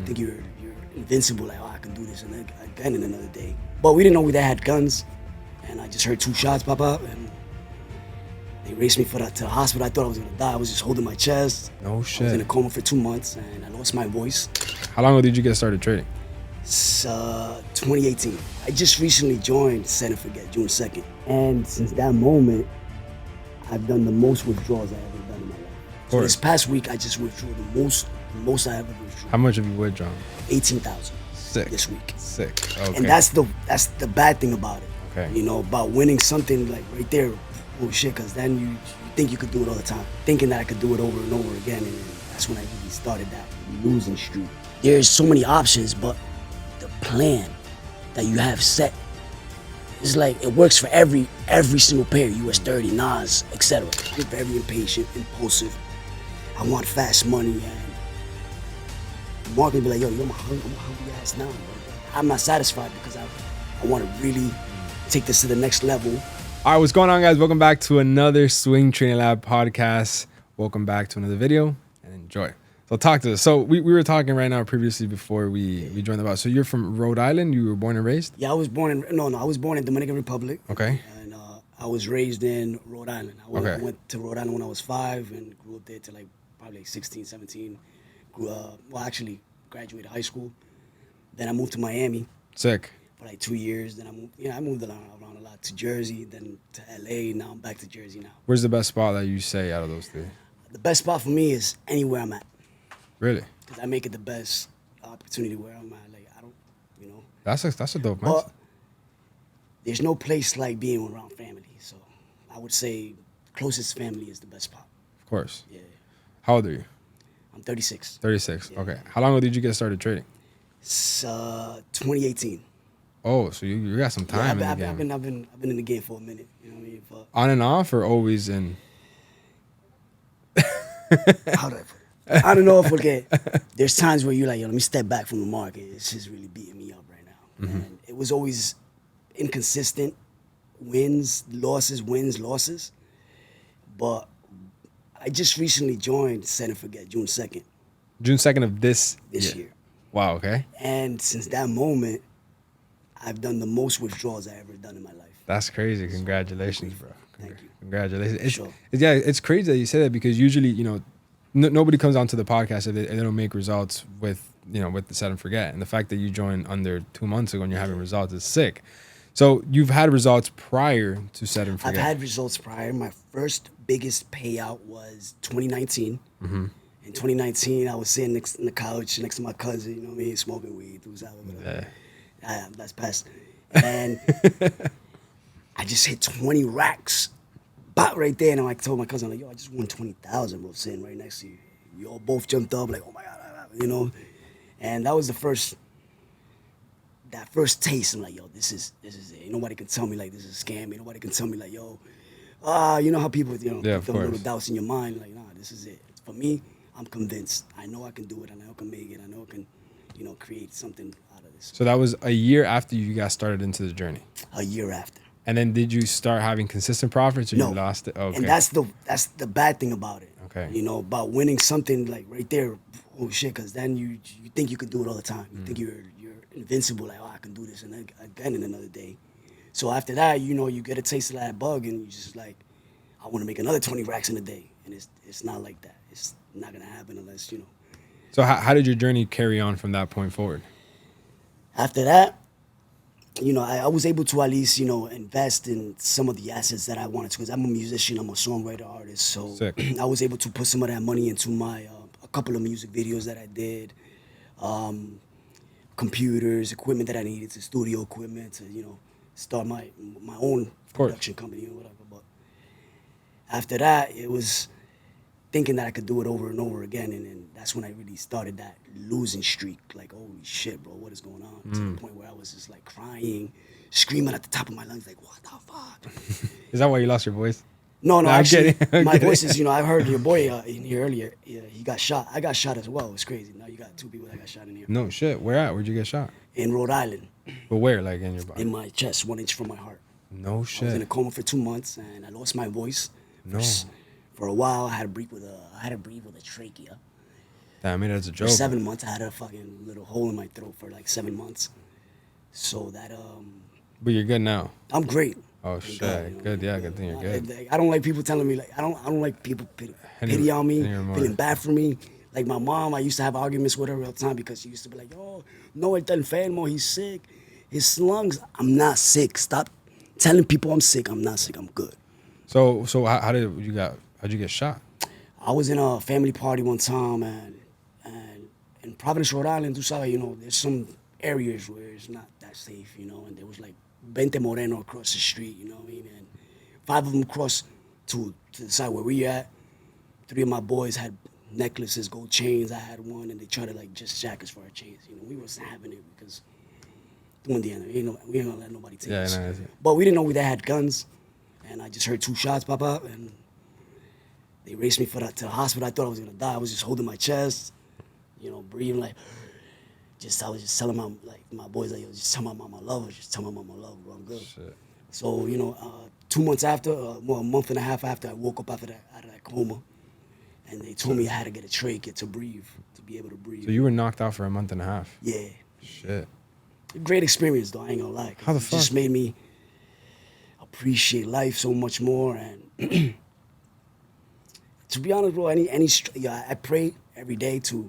think you're invincible, like, oh, I can do this and again in another day. But we didn't know they had guns, and I just heard 2 shots pop up, and they raced me to the hospital. I thought I was gonna die. I was just holding my chest. No shit. I was in a coma for 2 months, and I lost my voice. How long ago did you get started trading? It's 2018. I just recently joined Set and Forget, June 2nd. And since that moment, I've done the most withdrawals I've ever done in my life. So this past week, I just withdrew the most I ever withdrew. How much have you withdrawn? 18,000. Sick. This week. Sick. Okay. And that's the bad thing about it. Okay. You know, about winning something like right there. Oh shit, because then you think you could do it all the time. Thinking that I could do it over and over again, and that's when I really started that losing streak. There's so many options, but the plan that you have set is like, it works for every single pair, US 30, Nas, etc. I'm very impatient, impulsive. I want fast money, and the market be like, yo, I'm a hungry ass now, bro. I'm not satisfied because I want to really take this to the next level. All right, what's going on, guys? Welcome back to another Swing Training Lab podcast. Welcome back to another video, and enjoy. So talk to us. So we were talking right now previously before we joined the bot. So you're from Rhode Island? You were born and raised? Yeah, I was born in Dominican Republic. Okay. And I was raised in Rhode Island. I went to Rhode Island when I was 5 and grew up there till probably 16, 17. Actually graduated high school. Then I moved to Miami. Sick. For 2 years. Then I moved around a lot to Jersey, then to LA. Now I'm back to Jersey now. Where's the best spot that you say out of those three? The best spot for me is anywhere I'm at. Really? Because I make it the best opportunity where I'm at. That's a dope But mindset. there's no place like being around family. So I would say closest family is the best spot. Of course. Yeah. How old are you? I'm 36. 36. Yeah. Okay. How long ago did you get started trading? It's 2018. Oh, so you got some time in the game. I've been in the game for a minute. You know what I mean? But on and off, or always in? how do I put it? I don't know if there's times where you're like, yo, let me step back from the market. It's just really beating me up right now. Mm-hmm. And it was always inconsistent. Wins, losses. But I just recently joined Set and Forget, June 2nd. June 2nd of this year. Wow, okay. And since that moment, I've done the most withdrawals I've ever done in my life. That's crazy. Congratulations, bro. Thank you. Congratulations. Sure. It's crazy that you say that, because usually, nobody comes onto the podcast if they don't make results with the Set and Forget. And the fact that you joined under 2 months ago and you're having results is sick. So you've had results prior to Set and Forget. I've had results prior. My first biggest payout was 2019. Mm-hmm. In 2019, I was sitting on the couch next to my cousin, you know what I mean, smoking weed. That's past. And I just hit 20 racks. Bop right there, and I told my cousin, yo, I just won 20,000, bro, sitting right next to you. We all both jumped up, like, oh my God, And that was that first taste. I'm like, yo, this is it. Nobody can tell me like this is a scam. Nobody can tell me like, yo, you know how people, put them little doubts in your mind, like, nah, this is it. For me, I'm convinced. I know I can do it. I know I can make it. I know I can, create something out of this. So that was a year after you got started into the journey. A year after. And then did you start having consistent profits, or No. you lost it? Okay. And that's the bad thing about it. Okay. About winning something like right there. Oh shit, because then you think you could do it all the time. You think you're invincible, like, oh, I can do this and again in another day. So after that, you get a taste of that bug, and you just like, I want to make another 20 racks in a day, and it's not like that. It's not gonna happen unless So how did your journey carry on from that point forward? After that, I was able to at least, invest in some of the assets that I wanted to, because I'm a musician, I'm a songwriter, artist. So Sick. I was able to put some of that money into my, a couple of music videos that I did, computers, equipment that I needed, to studio equipment, to, start my own production company or whatever. But after that, it was thinking that I could do it over and over again, and then that's when I really started that losing streak. Like, holy shit, bro, what is going on? To the point where I was just like crying, screaming at the top of my lungs, like, what the fuck? Is that why you lost your voice? No, actually, I'm my kidding. voice is, I heard your boy in here earlier. Yeah, he got shot. I got shot as well. It's crazy. Now you got 2 people that got shot in here. No shit. Where at? Where'd you get shot? In Rhode Island, But where? Like in your body? in my chest, 1 inch from my heart. No I was in a shit. coma for 2 months, and I lost my voice. No. For a while, I had to breathe with a trachea. Damn, I mean, that's a For joke. 7 months, I had a fucking little hole in my throat for like 7 months. So that But you're good now. I'm great. Oh, Thank shit. God, you know, Good, yeah, good thing you're good. I don't like people telling me like I don't like people pity on me, Any more. feeling bad for me. Like my mom, I used to have arguments with her all the time because she used to be like, "Oh, no, it doesn't fail more. He's sick. His lungs." I'm not sick. Stop telling people I'm sick. I'm not sick. I'm good. So how'd you get shot? I was in a family party one time, and in Providence, Rhode Island, tú sabes, you know, there's some areas where it's not that safe, you know, and there was like 20 Moreno across the street, you know what I mean? And 5 of them crossed to the side where we at. 3 of my boys had necklaces, gold chains. I had one, and they tried to like just jack us for our chains. You know, we wasn't having it because doing the end, we ain't gonna let nobody take us. No, But we didn't know they had guns, and I just heard 2 shots pop up, and they raced me to the hospital. I thought I was gonna die. I was just holding my chest, you know, breathing like. I was just telling my boys like, yo, just tell my mom I love her. Just tell my mom I love her, bro. I'm good. Shit. So, you know, 2 months after, well, a month and a half after, I woke up out of that coma, and they told me I had to get a trach to breathe, to be able to breathe. So you were knocked out for a month and a half. Yeah. Shit. Great experience, though. I ain't gonna lie. How the It just fuck? made me appreciate life so much more. And to be honest, bro, I pray every day to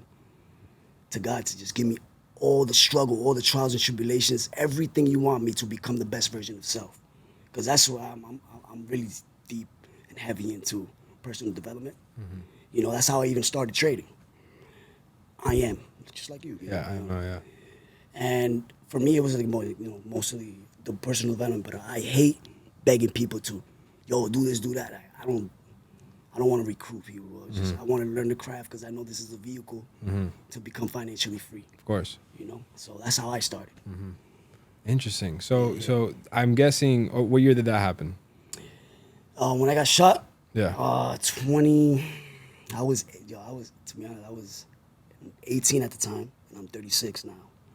God to just give me all the struggle, all the trials and tribulations, everything you want me to become the best version of self. Because that's what I'm really deep and heavy into personal development. Mm-hmm. You know, that's how I even started trading. I am, just like you. Yeah, I know, yeah. And for me, it was like more, you know, mostly the personal development. But I hate begging people to, yo, do this, do that. I don't want to recruit people. Bro. It's just, I want to learn the craft because I know this is a vehicle to become financially free. Of course. You know, so that's how I started. Interesting. So I'm guessing, what year did that happen? When I got shot, Yeah. 20. To be honest, I was 18 at the time, and I'm 36 now.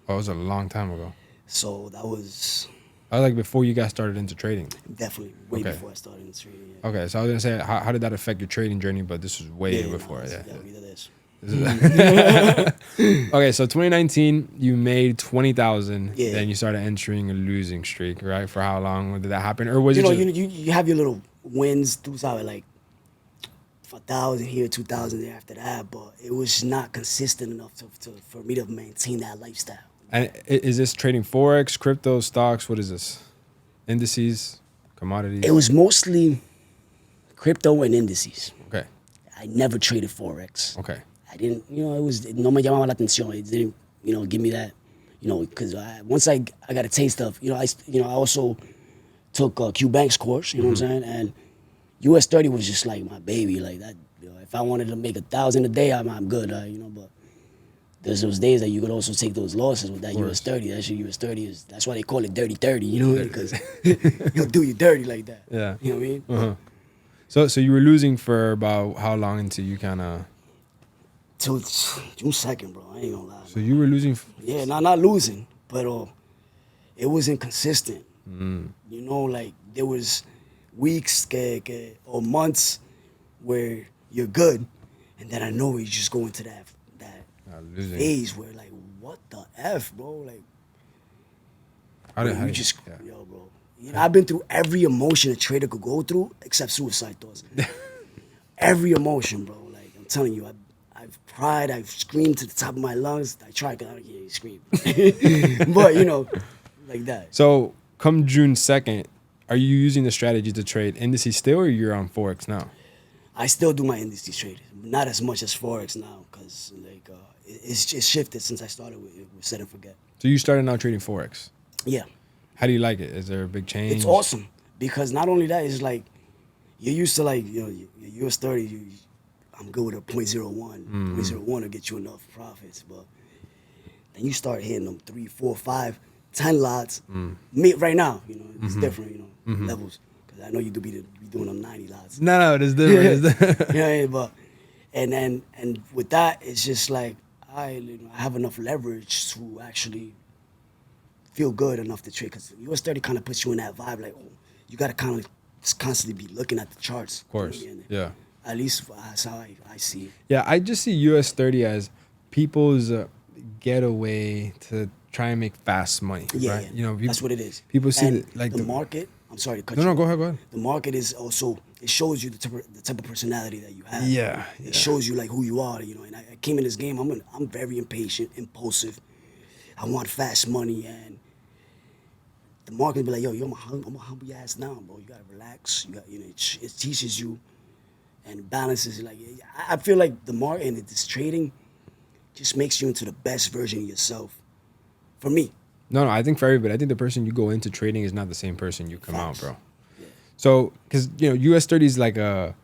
Oh, it was a long time ago. So that was I was like before you got started into trading. definitely way Okay. before I started in trading. Yeah. Okay, so I was gonna say, how did that affect your trading journey? But this was way before. No, Yeah. either this. Okay, so 2019, you made 20,000. Yeah. Then you started entering a losing streak, right? For how long did that happen, or was You it know, just, you have your little wins through like 1,000 here, 2,000 there after that, but it was not consistent enough for me to maintain that lifestyle. And is this trading Forex, crypto, stocks? What is this? Indices, commodities? It was mostly crypto and indices. Okay. I never traded Forex. Okay. I didn't, you know, no me llamaba la atención. It didn't, you know, give me that, you know, because once I got a taste of, I also took Q Bank's course, you know what I'm saying? And US 30 was just like my baby, like that. You know, if I wanted to make 1,000 a day, I'm good, you know, but there's those days that you could also take those losses with that US 30. That shit US 30 that's why they call it dirty 30, you know, because you'll do you dirty like that. Yeah. You know what I mean? Uh-huh. So you were losing for about how long until you kind of? Till June 2nd, bro. I ain't gonna lie. So you were losing. Yeah, not losing, but it wasn't consistent. You know, like there was weeks or months where you're good, and then I know you just go into that Losing. phase where like, what the F, bro? Like, yo, bro. You know, I've been through every emotion a trader could go through except suicide thoughts. Every emotion, bro. Like, I'm telling you, I've cried, I've screamed to the top of my lungs. I tried, because I don't hear you scream. But, you know, like that. So come June 2nd, are you using the strategy to trade indices still, or you're on Forex now? I still do my indices trading. Not as much as Forex now, because like, it's shifted since I started with Set and Forget. So you started now trading Forex. Yeah. How do you like it? Is there a big change? It's awesome, because not only that, it's like, you're used to like, you know, your US 30, I'm good with a 0.01. 0.01 will get you enough profits, but then you start hitting them 3, 4, 5, 10 lots. Me right now, you know, it's different, you know, levels. Because I know you do be doing them 90 lots. No, it is different. It's different. You know what I mean? But and with that, it's just like I have enough leverage to actually feel good enough to trade. Because US 30 kind of puts you in that vibe, like, oh, you got to kind of constantly be looking at the charts. Of course, yeah. At least that's how I see it. Yeah, I just see US 30 as people's getaway to try and make fast money, Yeah, right? yeah. People, That's what it is. people see And that, like the market. I'm sorry to cut No, you no, off. go ahead, go ahead. The market is also, it shows you the type of personality that you have. Yeah, It yeah. shows you like who you are, you know. And I came in this game. I'm very impatient, impulsive. I want fast money, and the market be like, yo, I'm a humble ass now, bro. You gotta relax. You got, you know, it teaches you and balances. Like, I feel like the market and this trading just makes you into the best version of yourself. For me, No, I think for everybody, I think the person you go into trading is not the same person you come Facts. out, bro. Yeah. So, because, US 30 is like a,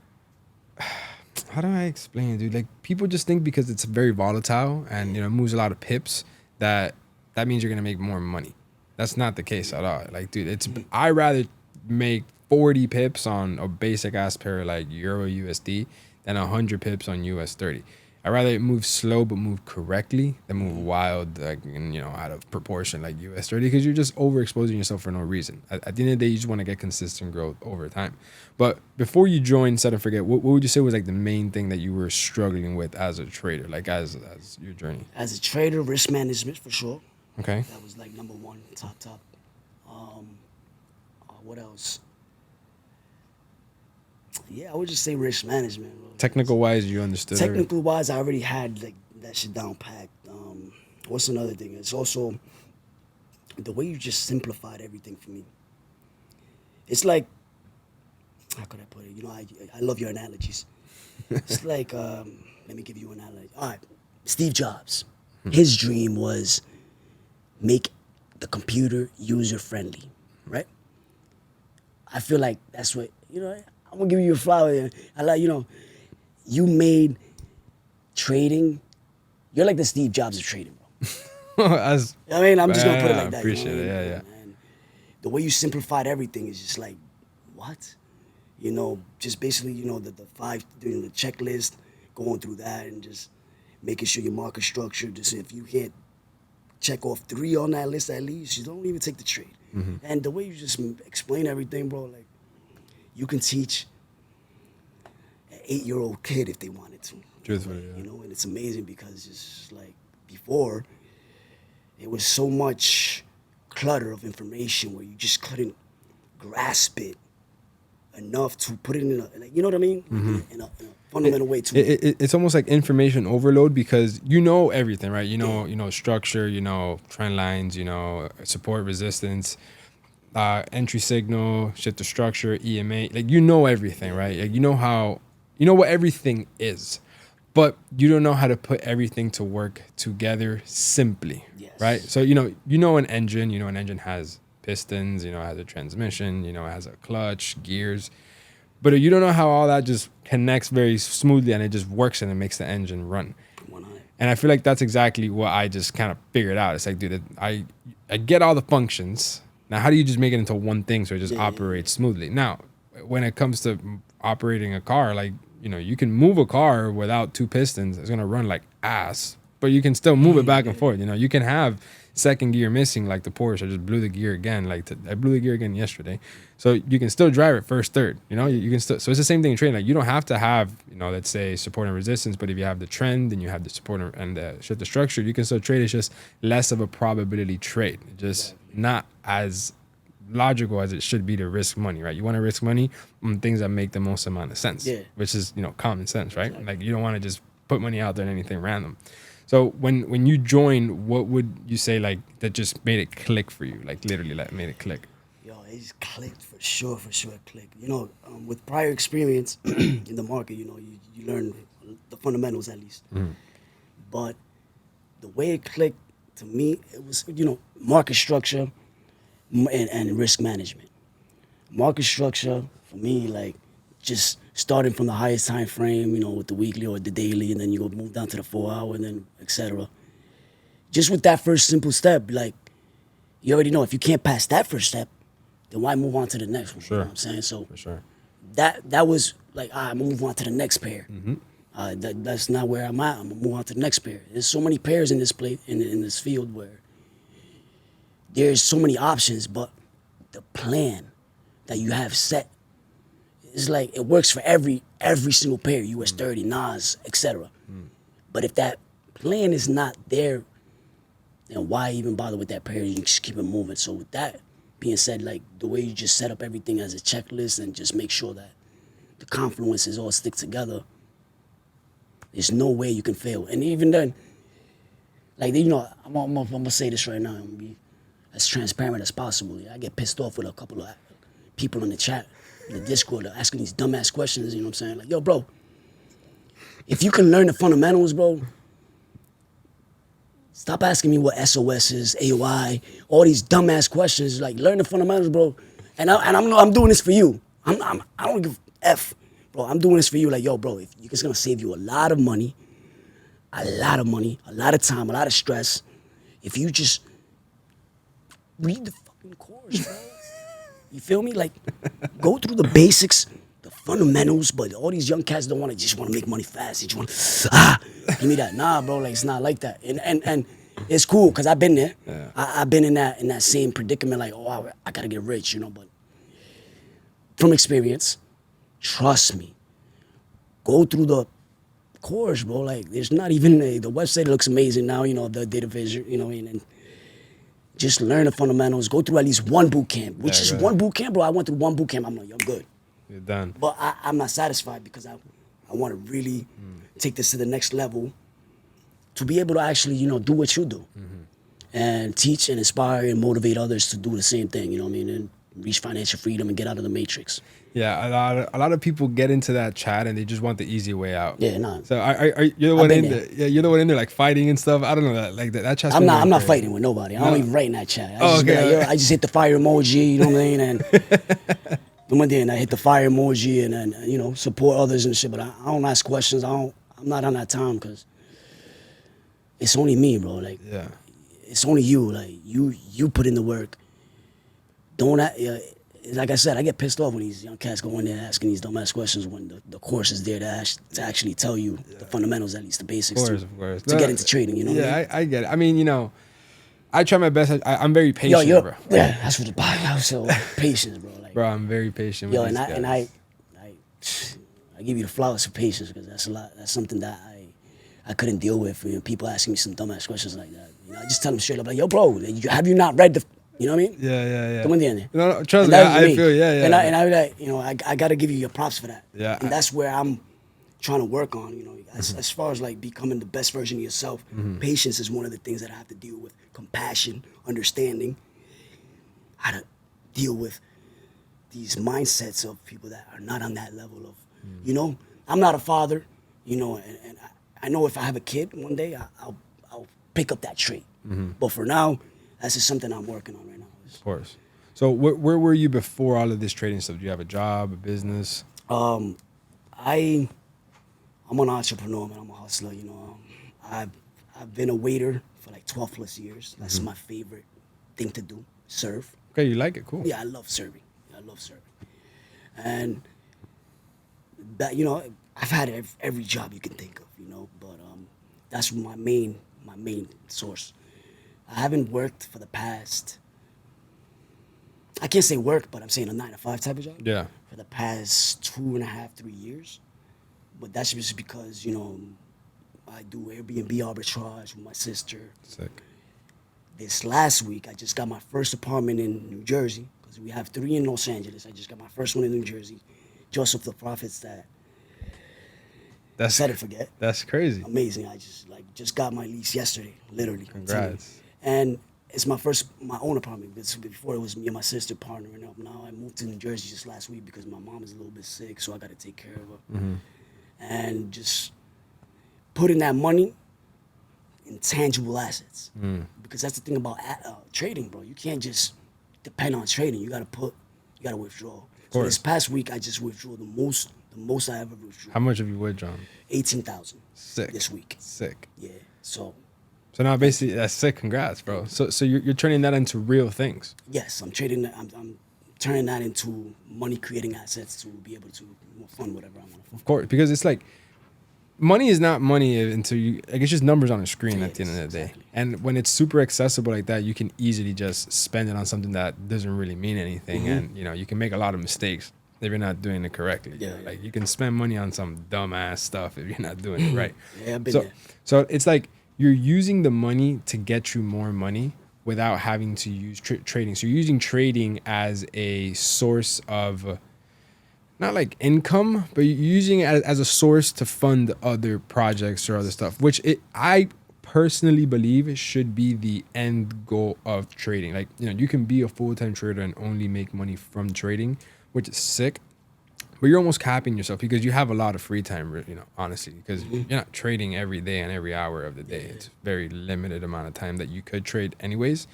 how do I explain it, dude? Like, people just think because it's very volatile and, moves a lot of pips, that means you're going to make more money. That's not the case at all. Like, dude, I rather make 40 pips on a basic ass pair like Euro USD than 100 pips on US 30. I'd rather it move slow but move correctly than move wild, like, out of proportion like US 30, because you're just overexposing yourself for no reason. At the end of the day, you just want to get consistent growth over time. But before you joined Set and Forget, what would you say was like the main thing that you were struggling with as a trader, like as your journey? As a trader, risk management for sure. Okay. That was like number one, top. What else? Yeah, I would just say risk management. Bro. Technical wise, you understood everything? Technically wise, I already had like that shit down packed. What's another thing? It's also the way you just simplified everything for me. It's like, how could I put it? I love your analogies. It's like, let me give you an analogy. All right, Steve Jobs. His dream was make the computer user friendly, right? I feel like that's what, I'm gonna give you a flower. I like, you made trading, you're like the Steve Jobs of trading, bro. I'm just gonna put it like that. Appreciate it, yeah. And the way you simplified everything is just like, what? Just basically, the checklist, going through that and just making sure your market structure, just if you hit check off 3 on that list at least, you don't even take the trade. Mm-hmm. And the way you just explain everything, bro, like, you can teach an 8-year-old kid if they wanted to. Truthfully, yeah. And it's amazing because it's like before, it was so much clutter of information where you just couldn't grasp it enough to put it in you know what I mean? Mm-hmm. In a fundamental way too. It's almost like information overload because you know everything, right? You know structure, trend lines, support, resistance, entry signal, shift to structure, EMA. Like, everything, right? Like, you know what everything is, but you don't know how to put everything to work together simply, Yes. right? So an engine. An engine has pistons. It has a transmission. It has a clutch, gears. But you don't know how all that just connects very smoothly and it just works and it makes the engine run. 100. And I feel like that's exactly what I just kind of figured out. It's like, dude, I get all the functions. Now, how do you just make it into one thing so it just operates smoothly? Now, when it comes to operating a car, like, you can move a car without 2 pistons. It's going to run like ass, but you can still move it back and forth. You can have second gear missing, like the Porsche. I just blew the gear again. I blew the gear again yesterday. So you can still drive it first, third. You can still. So it's the same thing in trading. Like, you don't have to have, let's say support and resistance. But if you have the trend and you have the support and the shift to structure, you can still trade. It's just less of a probability trade. Just not as logical as it should be to risk money, right? You want to risk money on things that make the most amount of sense, which is common sense, right? Exactly. Like, you don't want to just put money out there in anything random. So when you joined, what would you say like that just made it click for you? Like, literally, like, made it click. Yo, it just clicked for sure, it clicked. With prior experience in the market, you learn the fundamentals at least. But the way it clicked to me, it was, market structure and risk management. Market structure for me, like, just starting from the highest time frame, with the weekly or the daily, and then you go move down to the 4-hour, and then etc. Just with that first simple step, like, you already know if you can't pass that first step, then why move on to the next one? Sure. You know what I'm saying? So for sure, that was like, I'm gonna move on to the next pair. Mm-hmm. That's not where I'm at. I'm gonna move on to the next pair. There's so many pairs in this in this field where there's so many options, but the plan that you have set is like, it works for every single pair, US 30, Nas, etc. But if that plan is not there, then why even bother with that prayer? You can just keep it moving. So with that being said, like the way you just set up everything as a checklist and just make sure that the confluences all stick together, there's no way you can fail. And even then, like, you know, I'm gonna say this right now. I'm gonna be as transparent as possible. I get pissed off with a couple of people in the chat, in the Discord, asking these dumbass questions. You know what I'm saying? Like, yo, bro, if you can learn the fundamentals, bro, stop asking me what SOS is, AOI, all these dumbass questions. Like, learn the fundamentals, bro. And I'm doing this for you. I don't give a F, bro. I'm doing this for you. Like, yo, bro, it's gonna save you a lot of money, a lot of time, a lot of stress. If you just read the fucking course, bro. You feel me? Like, go through the basics, the fundamentals, but all these young cats don't just want to make money fast. They just want give me that. Nah, bro, like, it's not like that. And it's cool, because I've been there. Yeah. I've been in that same predicament, like, oh, I gotta get rich, you know, but from experience, trust me, go through the course, bro. Like, there's not even, the website looks amazing now, you know, the data vision, you know, and just learn the fundamentals. Go through at least one boot camp, which is one boot camp, bro. I went through one boot camp. I'm like, yo, I'm good. You're done. But I'm not satisfied, because I want to really take this to the next level to be able to actually, you know, do what you do and teach and inspire and motivate others to do the same thing, you know what I mean, and reach financial freedom and get out of the matrix. Yeah, a lot of people get into that chat and they just want the easy way out. Yeah, nah. So you're the one in there. Yeah, you're the one in there like fighting and stuff. I don't know that chat's. I'm not fighting with nobody. I don't even write in that chat. I just hit the fire emoji. You know what I mean? And I hit the fire emoji and then, you know, support others and shit. But I don't ask questions. I'm not on that time, because it's only me, bro. Like, yeah, it's only you. Like, you put in the work. Don't. Like I said, I get pissed off when these young cats go in there asking these dumbass questions when the course is there to actually tell you the fundamentals, at least the basics, of course. To get into trading, you know? Yeah, what I mean? I get it. I mean, you know, I try my best. I'm very patient, bro. Yeah, that's what the body. So patience, bro. Like, bro, I'm very patient. Yo, with and I give you the flowers for patience, because that's a lot. That's something that I couldn't deal with. You know, people asking me some dumbass questions like that. You know, I just tell them straight up, like, yo, bro, have you not read the? You know what I mean? Yeah. Come in there. No, trust me, I feel, yeah. And I like, you know, I got to give you your props for that. Yeah. And that's where I'm trying to work on, you know, as far as like becoming the best version of yourself. Patience is one of the things that I have to deal with. Compassion, understanding, how to deal with these mindsets of people that are not on that level of, you know, I'm not a father, you know, and I know if I have a kid one day, I'll pick up that trait. But for now, that's just something I'm working on right now. Of course. So where were you before all of this trading stuff? Do you have a job, a business? I'm an entrepreneur, man. I'm a hustler, you know. I've been a waiter for like 12 plus years. That's my favorite thing to do, serve. Okay, you like it, cool. Yeah, I love serving. And that, you know, I've had every job you can think of, you know, but that's my main source. I haven't worked for the past, I can't say work, but I'm saying a 9-to-5 type of job. Yeah. For the past 2.5, 3 years. But that's just because, you know, I do Airbnb arbitrage with my sister. Sick. This last week, I just got my first apartment in New Jersey, because we have 3 in Los Angeles. I just got my first one in New Jersey. Joseph the Prophets that said it forget. That's crazy. Amazing. I just got my lease yesterday, literally. Congrats. And it's my own apartment. Before it was me and my sister partnering up. Now I moved to New Jersey just last week because my mom is a little bit sick, so I got to take care of her. And just putting that money in tangible assets. Because that's the thing about trading, bro. You can't just depend on trading. You got to withdraw. So this past week, I just withdrew the most I ever withdrew. How much have you withdrawn? 18,000. Sick. This week. Sick. Yeah. So now basically that's sick. Congrats, bro. So you're turning that into real things. Yes, I'm trading. I'm turning that into money creating assets to be able to fund whatever I want. Of course, because it's like money is not money until you. Like, it's just numbers on a screen at the end of the day. Exactly. And when it's super accessible like that, you can easily just spend it on something that doesn't really mean anything, and you know you can make a lot of mistakes if you're not doing it correctly. Yeah. Like, you can spend money on some dumbass stuff if you're not doing it right. Yeah, I've been there. So it's like you're using the money to get you more money without having to use trading. So you're using trading as a source of not like income, but you're using it as a source to fund other projects or other stuff, which I personally believe it should be the end goal of trading. Like, you can be a full-time trader and only make money from trading, which is sick. But you're almost capping yourself because you have a lot of free time, honestly, because you're not trading every day and every hour of the day. It's very limited amount of time that you could trade anyways.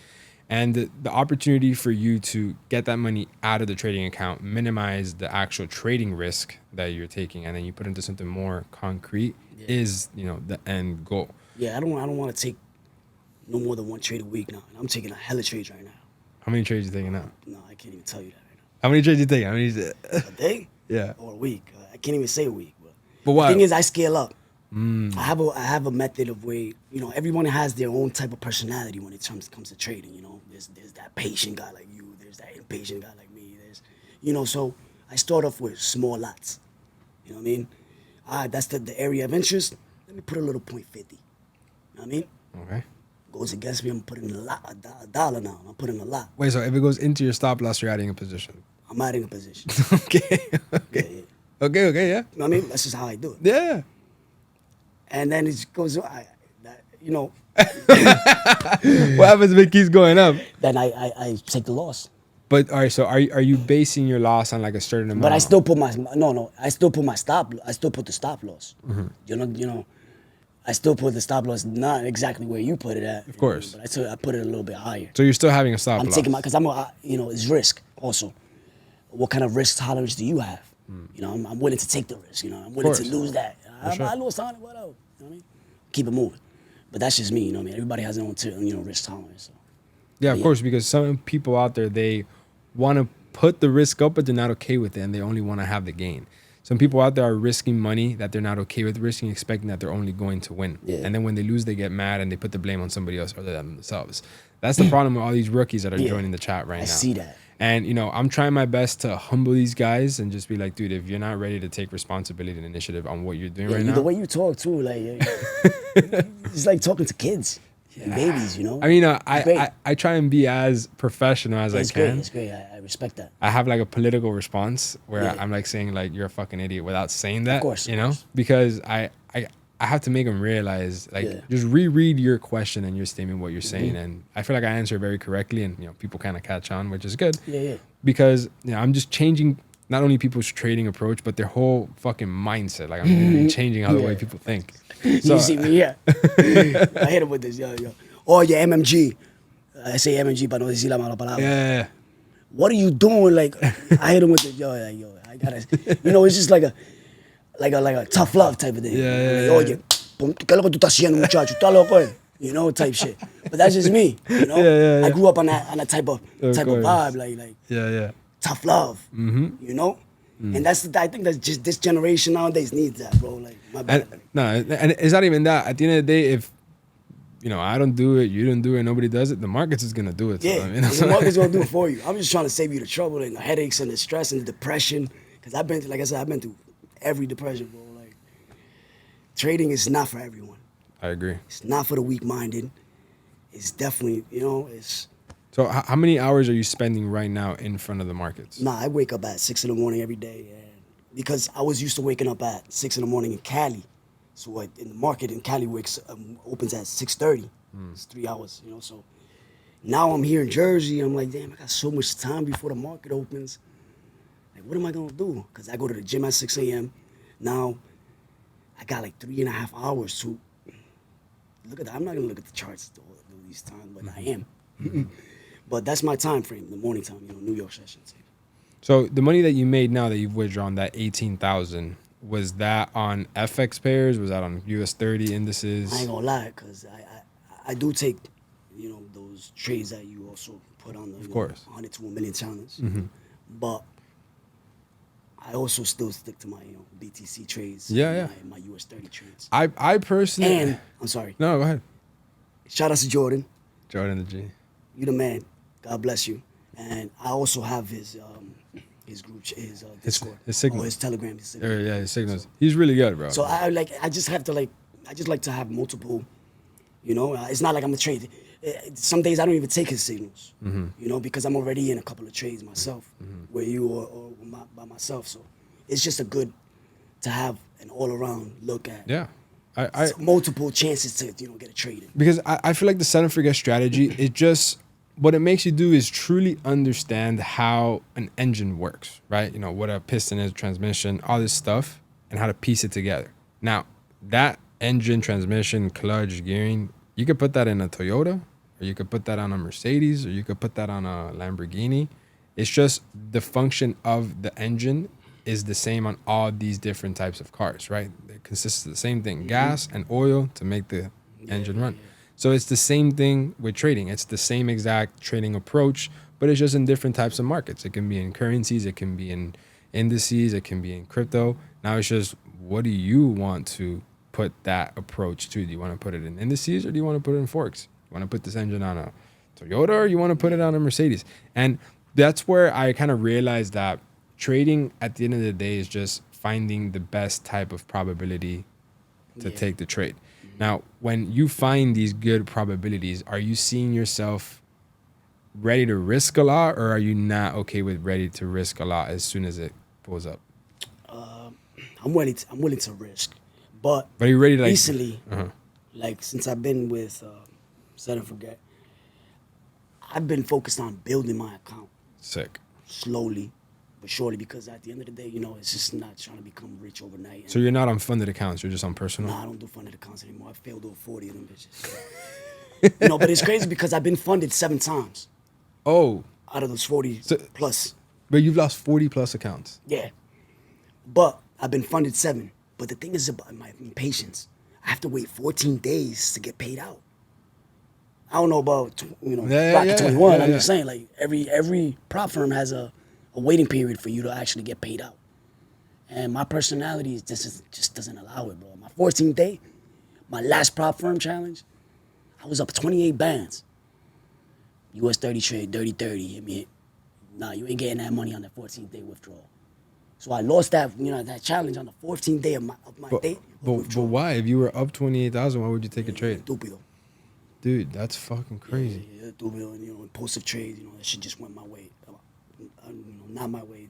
And the opportunity for you to get that money out of the trading account, minimize the actual trading risk that you're taking, and then you put into something more concrete is, the end goal. Yeah, I don't want to take no more than one trade a week now. I'm taking a hella trades right now. How many trades you taking now? No, I can't even tell you that right now. How many trades you taking? A day? Yeah. Or a week. I can't even say a week. But what? The thing is, I scale up. I have a method of way, everyone has their own type of personality when it comes to trading, There's that patient guy like you, there's that impatient guy like me, so I start off with small lots. You know what I mean? That's the area of interest. Let me put a little 0.50. You know what I mean? Okay. Goes against me, I'm putting a dollar now. I'm putting a lot. Wait, so if it goes into your stop loss, you're adding a position? I'm adding a position. Okay. Yeah. Okay, yeah. You know what I mean? That's just how I do it. Yeah. And then it goes, What happens if it keeps going up? then I take the loss. But all right, so are you basing your loss on like a certain amount? But I still put I still put the stop loss. I still put the stop loss not exactly where you put it at. Of course. But I put it a little bit higher. So you're still having a stop I'm loss. taking because it's risk also. What kind of risk tolerance do you have? I'm willing to take the risk. I'm willing to lose that. I lost on it, whatever. You know what I mean? Keep it moving. But that's just me, you know what I mean? Everybody has their own, risk tolerance. So. Yeah, of course, because some people out there, they want to put the risk up, but they're not okay with it, and they only want to have the gain. Some people out there are risking money that they're not okay with risking, expecting that they're only going to win. Yeah. And then when they lose, they get mad and they put the blame on somebody else other than themselves. That's the problem with all these rookies that are joining the chat right now. I see that. And, I'm trying my best to humble these guys and just be like, dude, if you're not ready to take responsibility and initiative on what you're doing right now. The way you talk, too, like, it's like talking to kids and babies, I mean, I try and be as professional as I can. It's great. I respect that. I have like a political response where I'm like saying like, you're a fucking idiot without saying that, of course. Because I have to make them realize, like, just reread your question and your statement, what you're saying. And I feel like I answer very correctly and, people kind of catch on, which is good. Yeah. Because, I'm just changing not only people's trading approach, but their whole fucking mindset. Like, I'm really changing how the way people think. So, you see me, I hit him with this, yo. Oh, yeah, MMG. I say MMG, but no decir la mala palabra. Yeah. What are you doing? Like, I hit him with this, yo, I gotta, it's just like a tough love type of thing. Yeah. Oye, ¿qué es lo que tú estás haciendo, muchacho? ¿Estás loco, eh? Type shit. But that's just me, Yeah. I grew up on that type of vibe, like tough love, And I think that's just this generation nowadays needs that, bro. Like, my bad. And it's not even that. At the end of the day, if I don't do it, you don't do it, nobody does it, the market's is gonna do it. Yeah, the market's gonna do it for you. I'm just trying to save you the trouble and the headaches and the stress and the depression. Because I've been through every depression, bro. Like, trading is not for everyone. I agree. It's not for the weak-minded. It's definitely, it's... So how many hours are you spending right now in front of the markets? Nah, I wake up at 6 in the morning every day. Because I was used to waking up at 6 in the morning in Cali. So in the market in Cali opens at 6:30. It's 3 hours, So now I'm here in Jersey. I'm like, damn, I got so much time before the market opens. Like, what am I going to do? Because I go to the gym at 6 a.m. Now I got like 3.5 hours to look at that. I'm not going to look at the charts all these times, but I am. But that's my time frame, the morning time, New York sessions. So the money that you made now that you've withdrawn, that 18,000, was that on FX pairs? Was that on US 30 indices? I ain't gonna lie, because I do take, those trades that you also put on the 100 to 1 million challenge. But I also still stick to my BTC trades. My US 30 trades. I personally... And, I'm sorry. No, go ahead. Shout out to Jordan. Jordan the G. You the man. God bless you. And I also have his group, his Discord, his signal, his Telegram, his signal. Yeah, his signals. He's really good, bro. So I just like to have multiple, You know, it's not like I'm a trade. Some days I don't even take his signals, you know, because I'm already in a couple of trades myself, where you or by myself. So it's just a good to have an all-around look at. Yeah. I Multiple chances to, you know, get a trade in. because I feel like the set and forget strategy, it just, what it makes you do is truly understand how an engine works, right? You know, what a piston is, transmission, all this stuff, and how to piece it together. Now, that engine, transmission, clutch, gearing, you could put that in a Toyota, or you could put that on a Mercedes, or you could put that on a Lamborghini. It's just the function of the engine is the same on all these different types of cars, right? It consists of the same thing, gas and oil to make the engine run. So it's the same thing with trading. It's the same exact trading approach, but it's just in different types of markets. It can be in currencies, it can be in indices, it can be in crypto. Now it's just, what do you want to put that approach to? Do you want to put it in indices, or do you want to put it in Forex? You want to put this engine on a Toyota, or you want to put it on a Mercedes? And that's where I kind of realized that trading at the end of the day is just finding the best type of probability to take the trade. Now, when you find these good probabilities, are you seeing yourself ready to risk a lot, or are you not okay with ready to risk a lot as soon as it pulls up? I'm willing to risk, but Are you ready to recently, like since I've been with Set and Forget, I've been focused on building my account sick? slowly but surely, because at the end of the day, you know, it's just not trying to become rich overnight. And So you're not on funded accounts, you're just on personal? nah, I don't do funded accounts anymore. I failed over 40 of them bitches. You know, but it's crazy because I've been funded 7 times Oh, out of those 40 plus. but you've lost 40 plus accounts. Yeah. But I've been funded 7. But the thing is about my impatience. I have to wait 14 days to get paid out. I don't know about, you know, Rocket 21. I'm just saying, like, every prop firm has a waiting period for you to actually get paid out. And my personality is just doesn't allow it, bro. My 14th day, my last prop firm challenge, I was up 28 bands. US 30 trade, 30-30, hit me. Nah, you ain't getting that money on the 14th day withdrawal. So I lost that, you know, that challenge on the 14th day of my day. But why? If you were up 28,000, why would you take a trade? Estúpido. Dude, that's fucking crazy. Yeah, estúpido. And, you know, impulsive trades, you know, that shit just went my way. You know, not my way.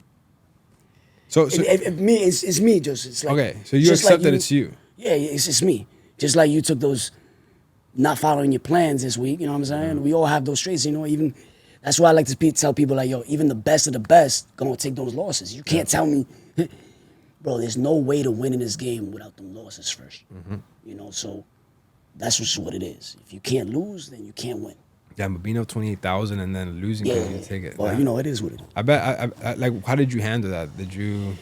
So It's me, just. It's like, okay, so you just accept like that it's you. Yeah, it's me. Just like you took those not following your plans this week, you know what I'm saying? We all have those traits, you know, even, that's why I like to tell people, like, yo, even the best of the best gonna take those losses. You can't tell me, bro, there's no way to win in this game without them losses first. You know, so that's just what it is. If you can't lose, then you can't win. Yeah, but being up 28,000 and then losing, Yeah, you take it. well, you know, it is what it is. I bet. I like. How did you handle that? Did you?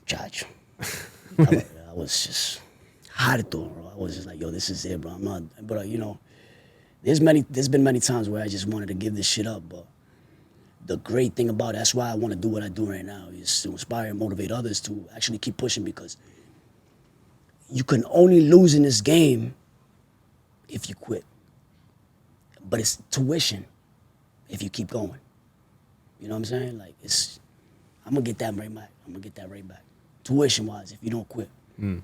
Judge. I was just hard though, bro. I was just like, yo, this is it, bro. I'm not, but you know, there's been many times where I just wanted to give this shit up, but the great thing about it, that's why I want to do what I do right now, is to inspire and motivate others to actually keep pushing, because you can only lose in this game if you quit. But it's tuition if you keep going. You know what I'm saying? Like, I'm gonna get that right back. Tuition wise, if you don't quit.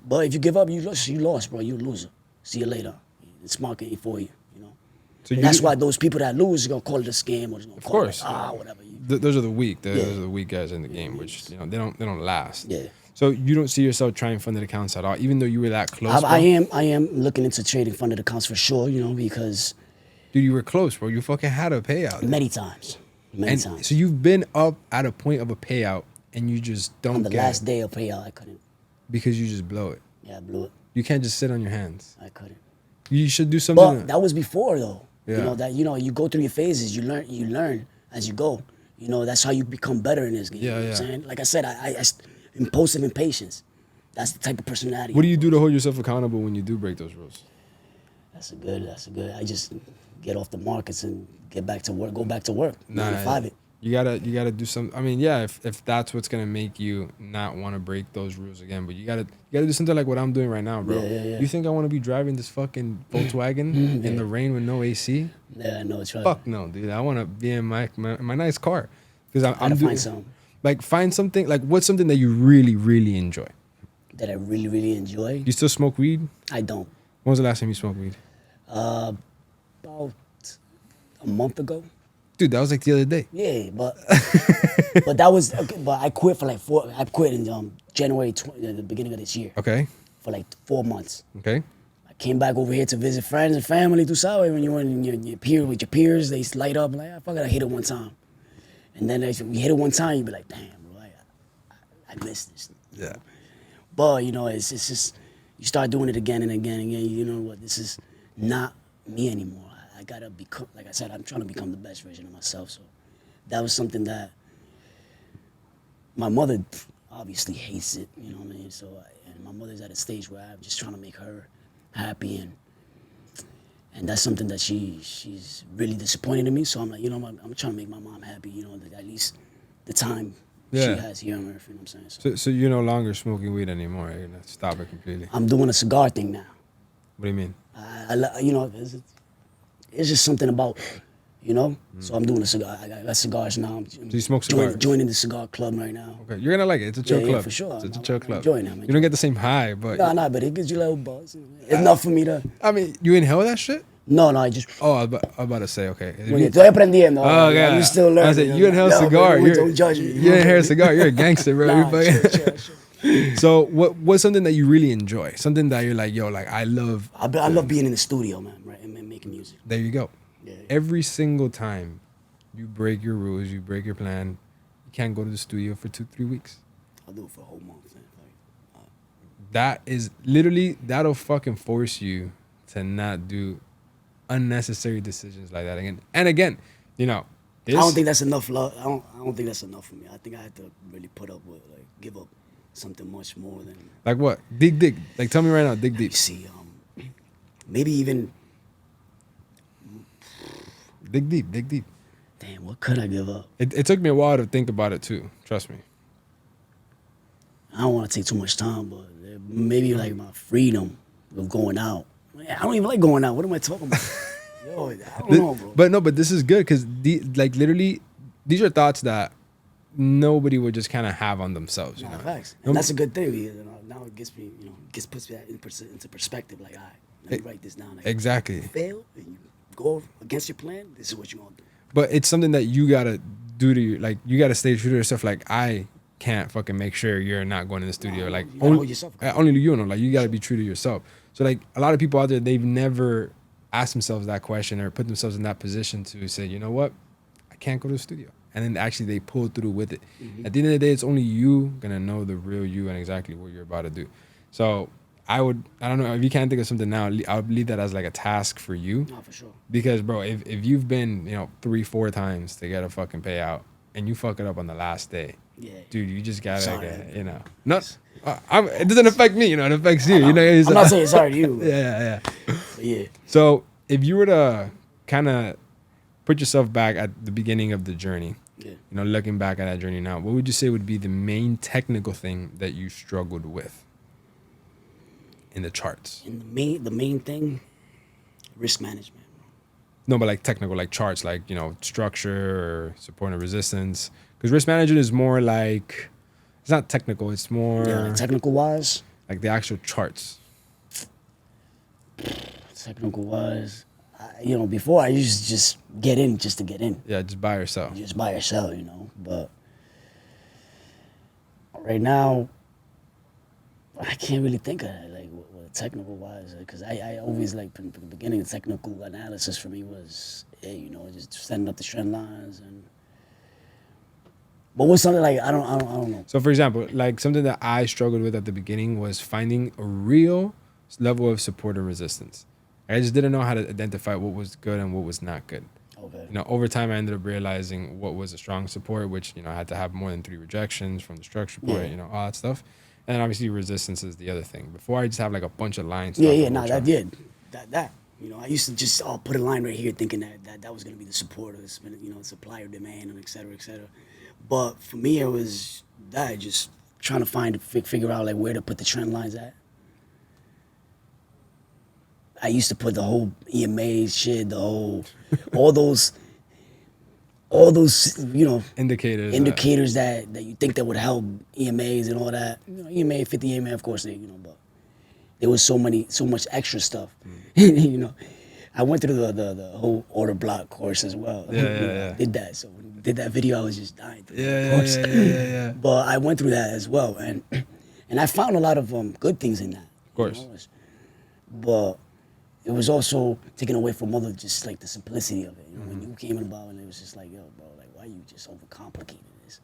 But if you give up, you lost, bro. You're a loser. See you later. It's marketing for you, you know. So that's why those people that lose are gonna call it a scam, or just gonna call it whatever. Those are the weak. Those are the weak guys in the game, which, you know, they don't last. Yeah. So you don't see yourself trying funded accounts at all, even though you were that close. I am looking into trading funded accounts for sure, you know, because dude, you were close, bro. You fucking had a payout. Many times. So you've been up at a point of a payout, and you just don't on the get last it day of payout, I couldn't. because you just blow it. Yeah, I blew it. You can't just sit on your hands. I couldn't. You should do something. But that was before, though. Yeah. You know, you go through your phases. You learn as you go. You know, that's how you become better in this game. Yeah, you know what I'm saying? Like I said, I impulsive impatience. That's the type of personality. What do you do to hold yourself accountable when you do break those rules? That's a good. I just get off the markets and get back to work. Go back to work. It. You gotta do something. I mean, yeah, if that's what's gonna make you not want to break those rules again, but you gotta do something like what I'm doing right now, bro. Yeah. You think I want to be driving this fucking Volkswagen in the rain with no AC? Yeah, I know it's right. Fuck no, dude. I want to be in my nice car, because I'm doing find something. Like, find something. Like, what's something that you really, really enjoy? That I really, really enjoy. You still smoke weed? I don't. When was the last time you smoked weed? About a month ago. Dude, that was like the other day. Yeah, but that was. But I quit for like I quit in January, the beginning of this year. Okay. For like 4 months. Okay. I came back over here to visit friends and family. Tu sabes, when you're in with your peers, they light up like, I fucking hit it one time. And then if you hit it one time, you be like, damn, bro, I missed this. Yeah. But it's just you start doing it again and again and again. You know what? This is not me anymore. I gotta become, like I said, I'm trying to become the best version of myself. So that was something that my mother obviously hates it. You know what I mean? So and my mother's at a stage where I'm just trying to make her happy, and that's something that she's really disappointed in me. So I'm like, I'm trying to make my mom happy. That at least the time she has here on earth. You know what I'm saying? So you're no longer smoking weed anymore. You're gonna stop it completely. I'm doing a cigar thing now. What do you mean? It's just something about, So I'm doing a cigar. I got cigars now. So you smoke cigars? Joining the cigar club right now. Okay, you're gonna like it. It's a chill club. Yeah, for sure. It's a chill club. Enjoying it. You don't get the same high, but but it gives you a little buzz. Enough for me to. I mean, you inhale that shit? No, I just. Oh, I was about to say, okay. Estoy aprendiendo. Oh, yeah. You still learning. I said, you inhale cigar. Don't judge me. You inhale a cigar. You're a gangster, bro. Chill. So, what's something that you really enjoy? Something that you're like, yo, like I love. I love being in the studio, man, right, and making music. There you go. Yeah. Every single time you break your rules, you break your plan, you can't go to the studio for 2-3 weeks. I'll do it for a whole month. Man. That is literally, that'll fucking force you to not do unnecessary decisions like that again. And again, I don't think that's enough love. I don't think that's enough for me. I think I had to really put up with, give up something much more than. Like what? Dig. Like tell me right now, dig deep. See, maybe even. Dig deep. Damn, what could I give up? It took me a while to think about it too. Trust me. I don't want to take too much time, but maybe like my freedom of going out. I don't even like going out. What am I talking about? Yo, I don't know, bro. But this is good because literally, these are thoughts that nobody would just kind of have on themselves. You know, facts. And that's a good thing. Now it gets me, puts me into perspective. Like, all right, let me write this down. Like, exactly. If you fail and you go against your plan, this is what you're gonna do. But it's something that you gotta do to you. Like, you gotta stay true to yourself. Like, I can't fucking make sure you're not going to the studio. No, like, you gotta hold yourself only you know. Like, you gotta be true to yourself. So, like, a lot of people out there, they've never asked themselves that question or put themselves in that position to say, you know what, I can't go to the studio. And then actually they pull through with it. Mm-hmm. At the end of the day, it's only you gonna know the real you and exactly what you're about to do. So I don't know, if you can't think of something now, I'll leave that as like a task for you. No, for sure. Because bro, if you've been, 3-4 times to get a fucking payout and you fuck it up on the last day, dude, you just gotta, it doesn't affect me, it affects you. I'm not saying sorry to you. Yeah. But yeah. So if you were to kind of put yourself back at the beginning of the journey, looking back at that journey now, what would you say would be the main technical thing that you struggled with in the charts? And the main thing, risk management. No, but like technical, like charts, like, structure or support and resistance. Because risk management is more like, it's not technical, it's more... Yeah, like technical wise? Like the actual charts. Technical wise, before I used to just get in just to get in. Yeah, just buy or sell. Just buy or sell, But right now, I can't really think of it, like what technical wise, because I always like from the beginning, technical analysis for me was, just setting up the trend lines and. But what's something like I don't know. So for example, like something that I struggled with at the beginning was finding a real level of support and resistance. I just didn't know how to identify what was good and what was not good. Okay. Over time I ended up realizing what was a strong support, which I had to have more than 3 rejections from the structure point, all that stuff. And then obviously resistance is the other thing. Before I just have like a bunch of lines. That did. That. I used to just put a line right here thinking that was gonna be the support of this, supply or demand and et cetera, et cetera. But for me, it was that just trying to figure out like where to put the trend lines at. I used to put the whole EMA shit, all those indicators that you think that would help EMAs and all that. EMA 50 EMA, of course, but there was so much extra stuff. You know, I went through the whole order block course as well. Yeah, You know, yeah. I did that. So when we did that video, I was just dying through Yeah, that yeah, course. yeah. But I went through that as well, and I found a lot of good things in that. Of course. You know? But it was also taken away from other, just like the simplicity of it. You know, when you came about and it was just like, yo, bro, like why you just overcomplicating this?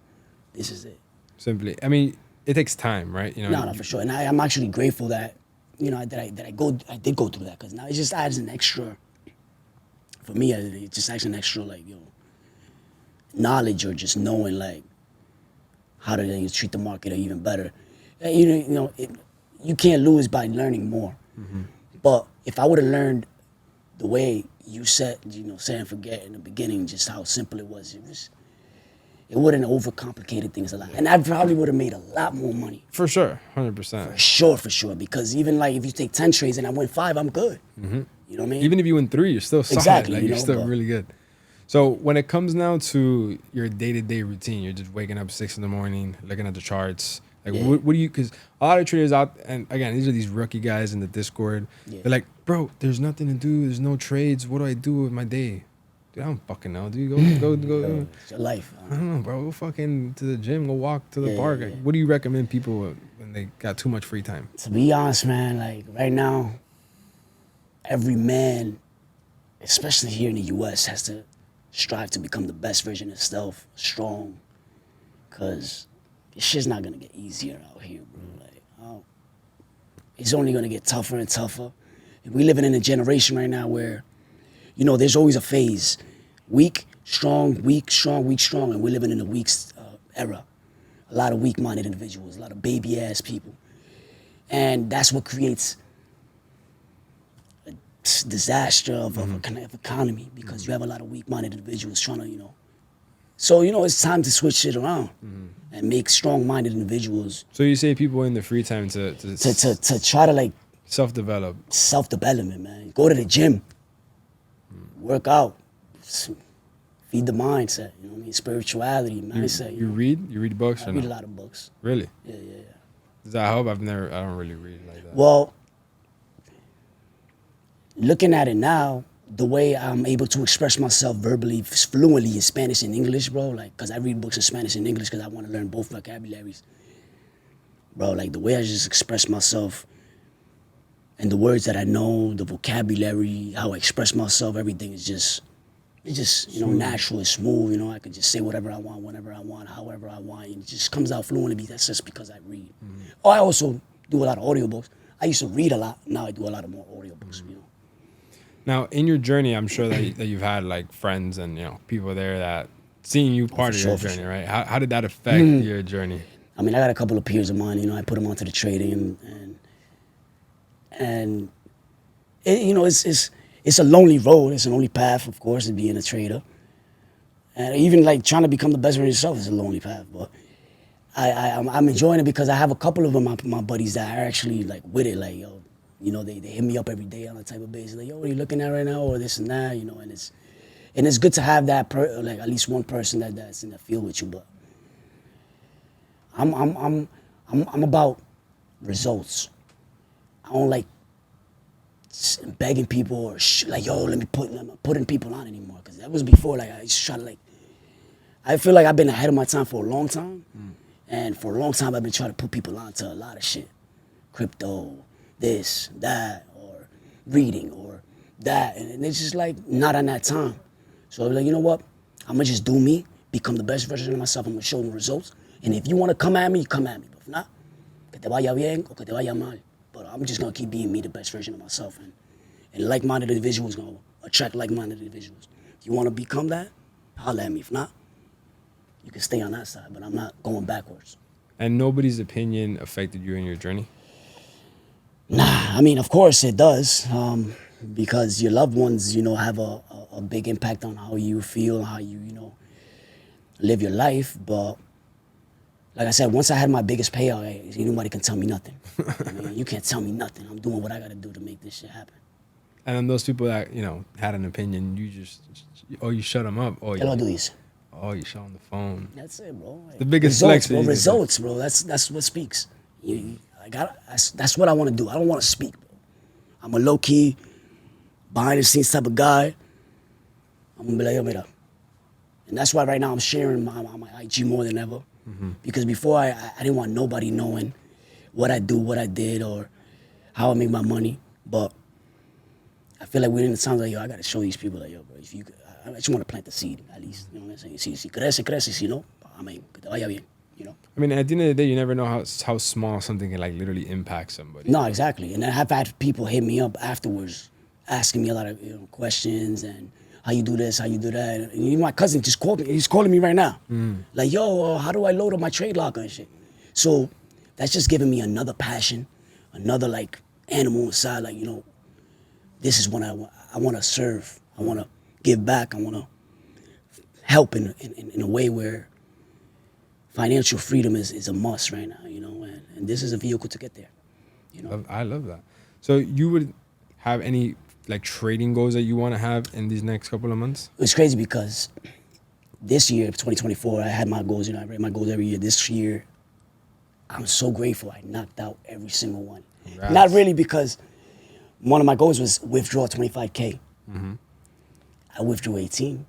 This is it. Simply, I mean, it takes time, right? You know, No, for sure. And I'm actually grateful that, you know, I did go through that, because now it just adds an extra. For me, it just adds an extra, like, you know, knowledge, or just knowing like how to treat the market or even better. You can't lose by learning more. But if I would have learned the way you said, say and forget in the beginning, just how simple it it wouldn't have overcomplicated things a lot. And I probably would have made a lot more money. for sure, 100%. For sure. Because even like if you take 10 trades and I win 5, I'm good. You know what I mean? Even if you win 3, you're still solid. Exactly, Like, you you're know, still but- really good. So when it comes now to your day-to-day routine, you're just waking up 6 in the morning, looking at the charts. Like, Yeah. what do you? Because a lot of traders out, and again, these are these rookie guys in the Discord. Yeah. They're like, bro, there's nothing to do. There's no trades. What do I do with my day? Dude, I don't fucking know. Dude, go. Yo, it's your life. I don't know, bro. Go fucking to the gym. Go walk to the Yeah, park. yeah. Like, what do you recommend people when they got too much free time? To be honest, man, like right now, every man, especially here in the US, has to strive to become the best version of self, strong, because this shit's not gonna get easier out here, bro. Like, it's only gonna get tougher and tougher. We're living in a generation right now where, there's always a phase. Weak, strong, weak, strong, weak, strong, and we're living in a weak era. A lot of weak-minded individuals, a lot of baby-ass people. And that's what creates a disaster of a kind of economy, because you have a lot of weak-minded individuals trying to, So, it's time to switch it around and make strong-minded individuals So you say people in the free time to to try to, like, self-develop. self-development, man. Go to the gym, work out, feed the mindset, you know what I mean? Spirituality, mindset. You read? You read books I or read no? a lot of books. Really? Yeah. Does that help? I don't really read like that. Well, looking at it now, the way I'm able to express myself verbally, fluently in Spanish and English, bro, like, because I read books in Spanish and English because I want to learn both vocabularies. Bro, like, the way I just express myself and the words that I know, the vocabulary, how I express myself, everything is just, natural, it's smooth, I could just say whatever I want, whenever I want, however I want, and it just comes out fluently. That's just because I read. Oh, I also do a lot of audiobooks. I used to read a lot, now I do a lot of more audiobooks, Now, in your journey, I'm sure that you've had like friends and people there that seeing you part of your for journey, sure. right? How did that affect your journey? I mean, I got a couple of peers of mine, I put them onto the trading, and it, it's a lonely road. It's a lonely path, of course, of being a trader. And even like trying to become the best version of yourself is a lonely path. But I'm enjoying it because I have a couple of them, my buddies, that are actually like with it. Like, yo, they hit me up every day on a type of basis. Like, yo, what are you looking at right now? Or this and that, and it's good to have that, like at least one person that's in the field with you. But I'm about results. I don't like begging people or like, yo, let me putting people on anymore, because that was before. Like, I just try to, like, I feel like I've been ahead of my time for a long time, and for a long time I've been trying to put people on to a lot of shit, crypto, this, that, or reading, or that, and it's just like not on that time. So I was like, you know what? I'm gonna just do me, become the best version of myself. I'm gonna show them results, and if you wanna come at me, come at me. But if not, que te vaya bien o que te vaya mal. But I'm just gonna keep being me, the best version of myself, and like-minded individuals gonna attract like-minded individuals. If you wanna become that, holla at me. If not, you can stay on that side, but I'm not going backwards. And nobody's opinion affected you in your journey? Nah, I mean, of course it does, because your loved ones, have a big impact on how you feel, how you, live your life. But like I said, once I had my biggest payout, nobody can tell me nothing. I mean, you can't tell me nothing. I'm doing what I gotta do to make this shit happen. And then those people that, had an opinion, you shut them up. Te lo do this. You shut on the phone. That's it, bro. The biggest results, flex. bro. Results, bro. That's what speaks. That's what I want to do. I don't want to speak, bro. I'm a low key, behind the scenes type of guy. I'm gonna be like, yo, mira. And that's why right now I'm sharing on my IG more than ever. Because before I didn't want nobody knowing what I do, what I did, or how I make my money. But I feel like we're in the times like, yo, I gotta show these people like, yo, bro, if you, I just want to plant the seed at least. You know what I'm saying? Si crece, si no, I mean, que te vaya bien, you know? I mean, at the end of the day, you never know how small something can like literally impact somebody. No, exactly. And I have had people hit me up afterwards asking me a lot of questions and how you do this, how you do that. And even my cousin just called me. He's calling me right now. Like, yo, how do I load up my trade locker and shit? So that's just giving me another passion, another like animal inside. Like, this is what I want to serve. I want to give back. I want to help in a way where financial freedom is a must right now, and this is a vehicle to get there. I love that. So you would have any like trading goals that you want to have in these next couple of months? It's crazy because this year, 2024, I had my goals. I write my goals every year. This year, I'm so grateful I knocked out every single one. Congrats. Not really, because one of my goals was withdraw 25K. I withdrew 18.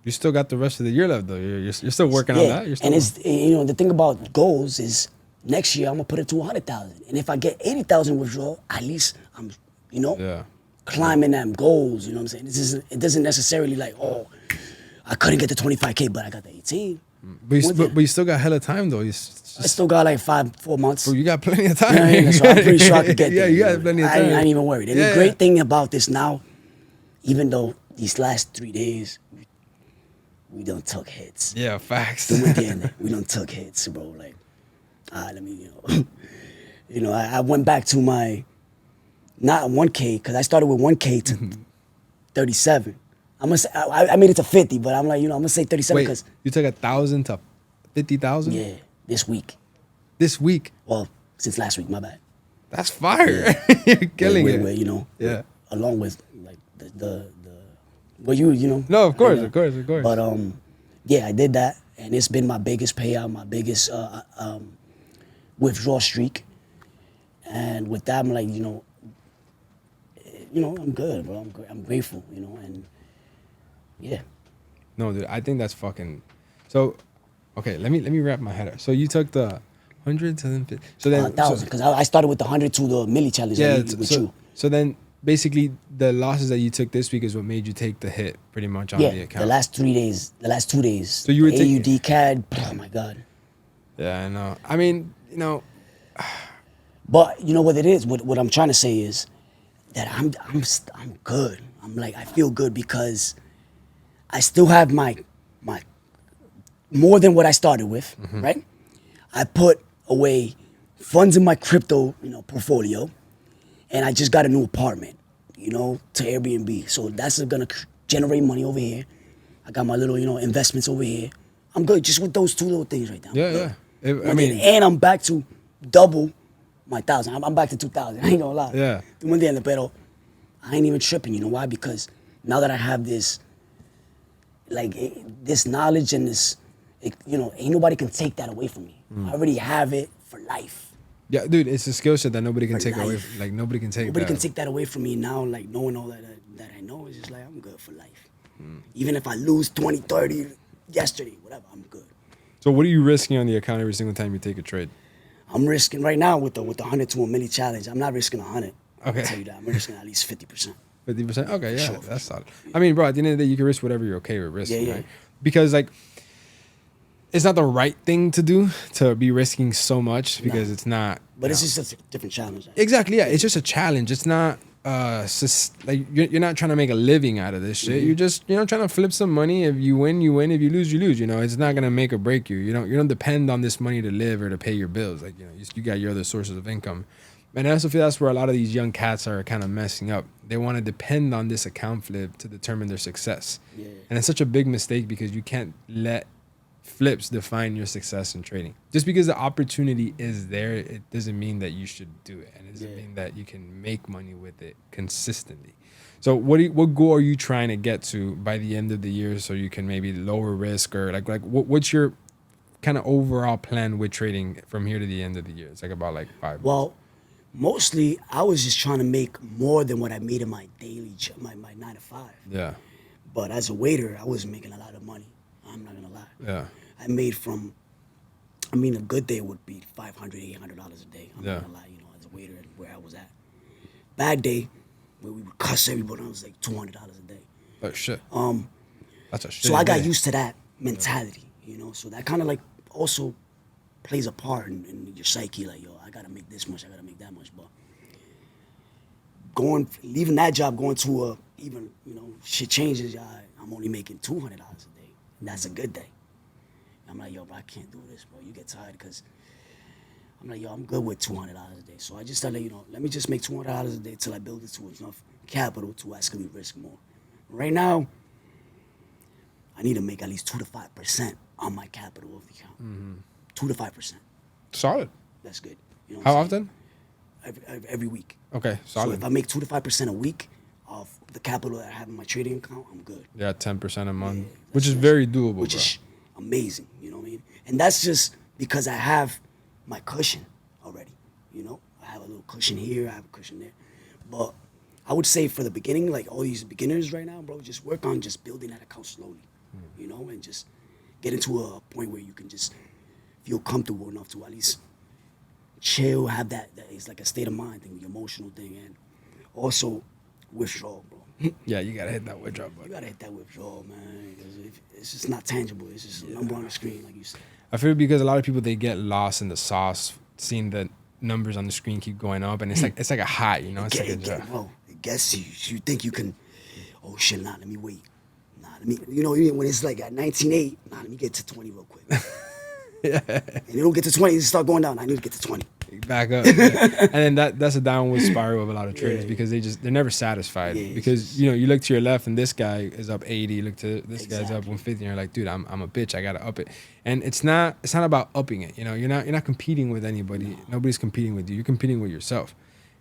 You still got the rest of the year left, though. You're still working on that. You're still and it's the thing about goals is next year I'm gonna put it to 100,000, and if I get 80,000 withdrawal, at least I'm climbing them goals. You know what I'm saying? It doesn't necessarily like, oh, I couldn't get the 25K, but I got the 18. But you still got hella time though. I still got like 4 months. Bro, you got plenty of time. So I'm pretty sure I could get there. Yeah, you got plenty of time. I ain't even worried. And the great thing about this now, even though these last 3 days, we done took hits. Yeah, facts. We done took hits, bro. Like, let me, I went back to my, not 1K, because I started with 1K to 37. I'm gonna say, I made it to 50, but I'm like, I'm gonna say 37 because. You took 1,000 to 50,000? Yeah, this week. This week? Well, since last week, my bad. That's fire. You're killing it. Where, along with like the well, you. No, of course. But yeah, I did that, and it's been my biggest payout, my biggest withdrawal streak, and with that, I'm like, I'm good, bro. I'm grateful, and yeah. No, dude, I think that's fucking. So, okay, let me wrap my head up. So you took the 100 to then 50. So then 1,000, because I started with the 100 to the milli challenge. Yeah, with you. So then basically the losses that you took this week is what made you take the hit pretty much on the account. The last 2 days. So you were AUD CAD. Oh my God. Yeah, I know. I mean, But you know what it is. What I'm trying to say is that I'm good. I'm like, I feel good because I still have my more than what I started with, right? I put away funds in my crypto, portfolio, and I just got a new apartment, to Airbnb. So that's gonna generate money over here. I got my little, investments over here. I'm good just with those two little things right now. Yeah. And I'm back to double my 1,000. I'm back to 2,000. I ain't gonna lie. Yeah. Pero I ain't even tripping. You know why? Because now that I have this, like, this knowledge and this, ain't nobody can take that away from me. I already have it for life. Yeah, dude, it's a skill set that nobody can take away. Like, nobody can take that away from me now. Like, knowing all that I know is just like, I'm good for life. Even if I lose 20, 30 yesterday, whatever, I'm good. So what are you risking on the account every single time you take a trade? I'm risking right now with the 100 to a milli challenge. I'm not risking 100. Okay. I'll tell you that. I'm risking at least 50%. 50%? Okay, yeah, Sure. that's solid. I mean, bro, at the end of the day, you can risk whatever you're okay with risking, Yeah. right? Because, like, it's not the right thing to do to be risking so much because it's not. But it's just a different challenge. Exactly, yeah. It's just a challenge. It's not like you're not trying to make a living out of this shit. You're just trying to flip some money. If you win, you win. If you lose, you lose. It's not gonna make or break you. You don't depend on this money to live or to pay your bills. Like you got your other sources of income. And I also feel that's where a lot of these young cats are kind of messing up. They want to depend on this account flip to determine their success. Yeah. And it's such a big mistake because you can't let flips define your success in trading. Just because the opportunity is there, it doesn't mean that you should do it. And it doesn't mean that you can make money with it consistently. So what goal are you trying to get to by the end of the year so you can maybe lower risk or like what's your kind of overall plan with trading from here to the end of the year? It's like about like 5 months. Well, mostly I was just trying to make more than what I made in my daily, my 9 to 5. Yeah. But as a waiter, I wasn't making a lot of money. I'm not gonna lie. Yeah. I made a good day would be $500, $800 a day. I'm not gonna lie, as a waiter and where I was at. Bad day, where we would cuss everybody, I was like $200 a day. Oh shit. That's a shit. So I got used to that mentality, So that kind of like also plays a part in your psyche. Like, yo, I gotta make this much, I gotta make that much. But leaving that job, going to shit changes. I'm only making $200 a day. And that's a good day. I'm like, yo, bro, I can't do this, bro. You get tired because I'm like, yo, I'm good with $200 a day. So I just started, let me just make $200 a day till I build it to enough capital to actually risk more. Right now, I need to make at least 2 to 5% on my capital of the account. 2 to 5%. Solid. That's good. How often? Every week. Okay, solid. So if I make 2 to 5% a week of the capital that I have in my trading account, I'm good. Yeah, 10% a month, which is very doable, which bro. is amazing. You know what I mean? And that's just because I have my cushion already. I have a little cushion here, I have a cushion there. But I would say for the beginning, like all these beginners right now, bro, just work on just building that account slowly, and just get into a point where you can just feel comfortable enough to at least chill, have that it's like a state of mind thing, the emotional thing, and also withdrawal, bro. Yeah, you gotta hit that withdrawal You button. gotta hit that withdrawal, man. 'Cause it's just not tangible. It's just a number on the screen, like you said. I feel because a lot of people, they get lost in the sauce, seeing the numbers on the screen keep going up, and it's like a high, It's like a Bro, it gets you. You think you can, oh shit, let me wait. Let me, when it's like at 19.8, let me get to 20 real quick. yeah. And it'll get to 20, it start going down. I need to get to 20. Back up, yeah. And then that's a downward spiral of a lot of traders because they're never satisfied because you look to your left and this guy is up 80, you look to this guy's up 150, and you're like, dude, I'm a bitch, I gotta up it. And it's not about upping it, you're not competing with anybody. Nobody's competing with you, you're competing with yourself.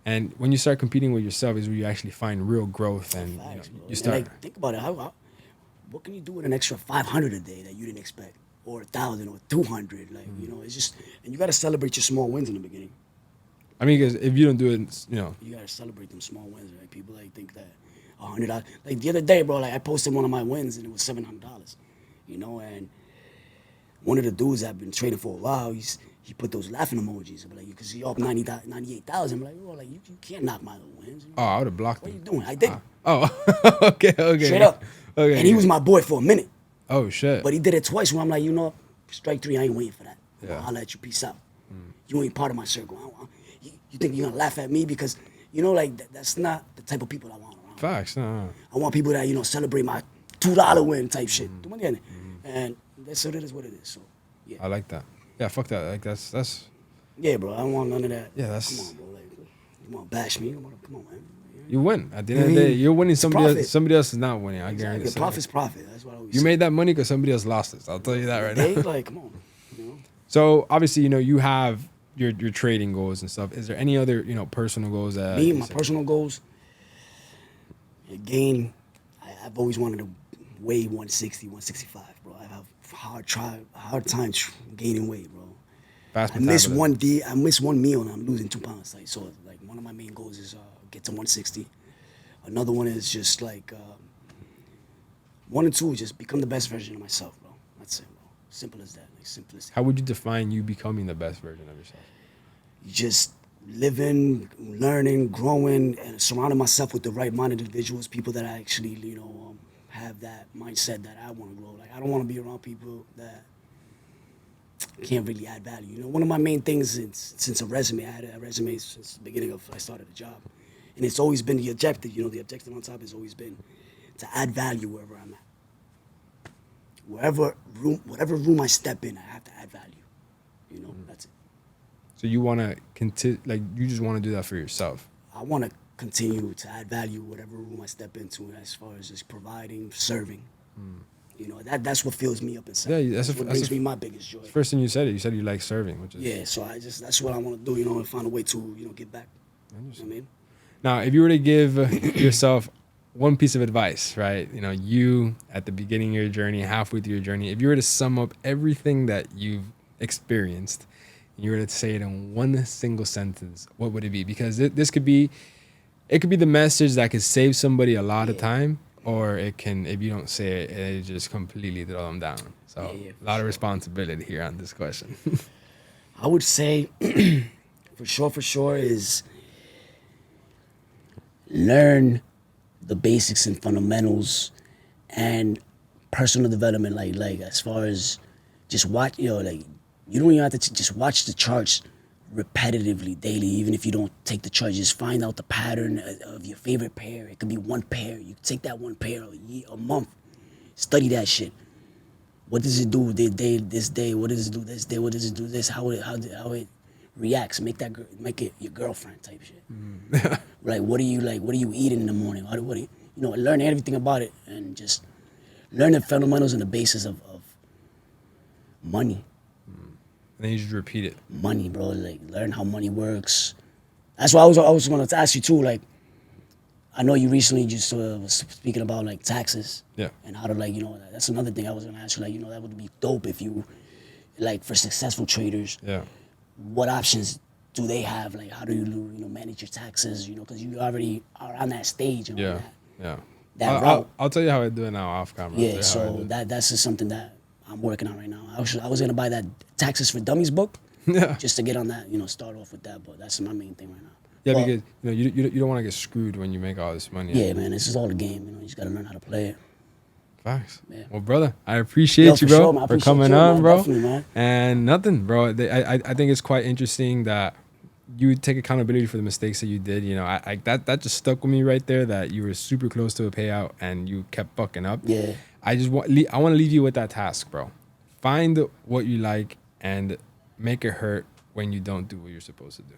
And when you start competing with yourself is where you actually find real growth, and you start. And think about it, what can you do with an extra 500 a day that you didn't expect? Or 1,000 or 200, it's just, and you got to celebrate your small wins in the beginning. I mean, because if you don't do it, you got to celebrate them small wins. Right? People think that $100. Like the other day, bro, I posted one of my wins and it was $700. And one of the dudes I've been trading for a while, he put those laughing emojis, like because he up 98,000. I'm like, bro, you can't knock my little wins. Oh, I would have blocked him. What are you doing? I did. Okay. Straight up. Okay. And he was my boy for a minute. Oh shit! But he did it twice when I'm like, strike 3, I ain't waiting for that. Yeah. I'll let you, peace out. You ain't part of my circle. You think you're gonna laugh at me because, that's not the type of people I want around. Facts, no. I want people that, celebrate my $2 win type shit. And that's what it is, what it is. So, yeah. I like that. Yeah, fuck that. Like that's. Yeah, bro, I don't want none of that. Yeah, that's. Come on, bro. You want to bash me? Come on, man. You win. At the end of the day, you're winning. Somebody else is not winning. I guarantee. Exactly. Profit's profit. That's what I always You say. made that money because somebody else lost it. I'll tell you that right now. Like, come on. So obviously, you have your trading goals and stuff. Is there any other personal goals that my personal goals? Again, I've always wanted to weigh 160, 165, bro. I have hard time gaining weight, bro. Fast I miss one meal and I'm losing 2 pounds. So one of my main goals is get to 160. Another one is just 1 and 2, just become the best version of myself, bro. That's it, bro. Simple as that, simplistic. How would you define you becoming the best version of yourself? Just living, learning, growing, and surrounding myself with the right-minded individuals, people that I actually, have that mindset that I want to grow. I don't want to be around people that can't really add value. One of my main things since a resume, I had a resume since the beginning of I started a job. And it's always been the objective, the objective on top has always been to add value wherever I'm at. Whatever room I step in, I have to add value. That's it. So you want to continue, you just want to do that for yourself. I want to continue to add value whatever room I step into as far as just providing, serving. That's what fills me up inside. Yeah, that's what brings me my biggest joy. First thing you said, you said you like serving, which is... Yeah, so that's what I want to do, and find a way to, give back. You know what I mean? Now, if you were to give yourself one piece of advice, right? You know, you at the beginning of your journey, halfway through your journey, if you were to sum up everything that you've experienced, and you were to say it in one single sentence, what would it be? Because this could be, it could be the message that could save somebody a lot of time, or it can, if you don't say it, it just completely throw them down. So a lot of responsibility here on this question. I would say, for sure, is learn the basics and fundamentals and personal development. Like as far as just watch, like you don't even have to just watch the charts repetitively daily. Even if you don't take the chart, just find out the pattern of your favorite pair. It could be one pair. You take that one pair a month, study that shit. What does it do this day? What does it do this day? What does it do this? How it reacts? Make it your girlfriend type shit. Like what do you eating in the morning? What do you learn everything about it and just learn the fundamentals and the basis of money. And then you just repeat it. Money, bro. Like learn how money works. That's why I was going to ask you too. Like I know you recently just was speaking about like taxes. Yeah. And how to that's another thing I was going to ask you. Like that would be dope if you like for successful traders. Yeah. What options do they have? Like, how do you manage your taxes? Because you already are on that stage. Yeah, yeah. That route. I'll tell you how I do it now off camera. Yeah, so that's just something that I'm working on right now. I was gonna buy that Taxes for Dummies book. Yeah. Just to get on that, start off with that. But that's my main thing right now. Yeah, because you don't want to get screwed when you make all this money. Yeah, man, this is all a game. You just gotta learn how to play it. Facts. Yeah. Well, brother, I appreciate you, bro, sure, man. I for appreciate coming you, on, man. bro. Definitely, man. And nothing, bro. I think it's quite interesting that you take accountability for the mistakes that you did. That just stuck with me right there. That you were super close to a payout and you kept fucking up. Yeah. I want to leave you with that task, bro. Find what you like and make it hurt when you don't do what you're supposed to do.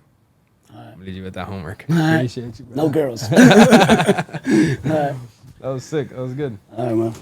All right. I'm gonna leave you with that homework. All right. Appreciate you, bro. No girls. All right. That was sick. That was good. All right, man.